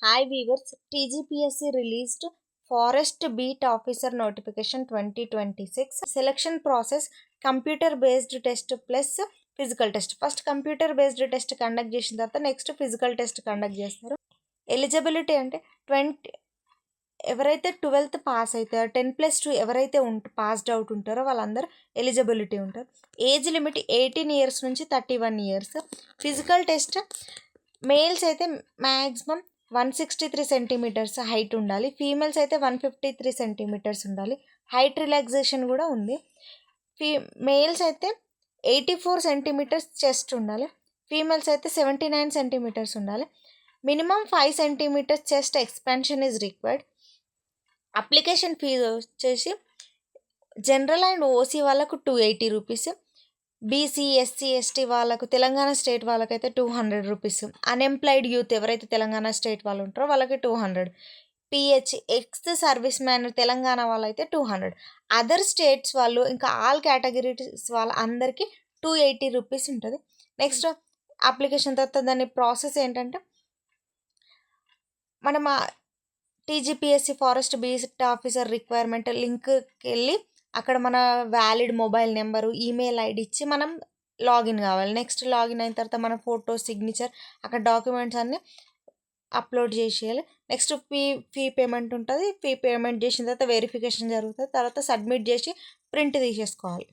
Hi viewers, TGPSC released Forest Beat Officer Notification 2026. Selection process computer based test plus physical test. First computer based test conduct చేసిన తర్వాత next physical test conduct చేస్తారు. Eligibility అంటే 20 ఎవరైతే 12th pass అవుతారో 10+2 ఎవరైతే passed out ఉంటారో వాళ్ళందరూ eligibility ఉంటారు. ఏజ్ లిమిట్ 18 ఇయర్స్ నుంచి 31 ఇయర్స్. ఫిజికల్ టెస్ట్ మేల్స్ అయితే మ్యాక్సిమం 163 సెంటీమీటర్స్ హైట్ ఉండాలి. ఫీమేల్స్ అయితే 153 సెంటీమీటర్స్ ఉండాలి. హైట్ రిలాక్సేషన్ కూడా ఉంది. మేల్స్ అయితే 84 సెంటీమీటర్స్ చెస్ట్ ఉండాలి. ఫీమేల్స్ అయితే 79 సెంటీమీటర్స్ ఉండాలి. Minimum 5 centimetres chest expansion is required. Application fee వచ్చేసి జనరల్ అండ్ ఓసీ వాళ్ళకు 280 రూపీస్, బీసీ ఎస్సీ ఎస్టీ వాళ్ళకు తెలంగాణ స్టేట్ వాళ్ళకైతే 200 రూపీస్, అన్ఎంప్లాయిడ్ యూత్ ఎవరైతే తెలంగాణ స్టేట్ వాళ్ళు ఉంటారో వాళ్ళకి 200, pH ex service man Telangana వాళ్ళైతే 200, అదర్ స్టేట్స్ వాళ్ళు ఇంకా ఆల్ కేటగిరీస్ వాళ్ళ అందరికీ 280 రూపీస్ ఉంటుంది. నెక్స్ట్ అప్లికేషన్ తర్వాత దాని ప్రాసెస్ ఏంటంటే మనం TGPSC forest beat officer requirement లింక్కి వెళ్ళి అక్కడ మన valid mobile number email ID ఇచ్చి మనం లాగిన్ కావాలి. నెక్స్ట్ లాగిన్ అయిన తర్వాత మన ఫోటో సిగ్నేచర్ అక్కడ డాక్యుమెంట్స్ అన్నీ అప్లోడ్ చేసేయాలి. నెక్స్ట్ ఫీ పేమెంట్ ఉంటుంది. ఫీ పేమెంట్ చేసిన తర్వాత వెరిఫికేషన్ జరుగుతుంది. తర్వాత సబ్మిట్ చేసి ప్రింట్ తీసేసుకోవాలి.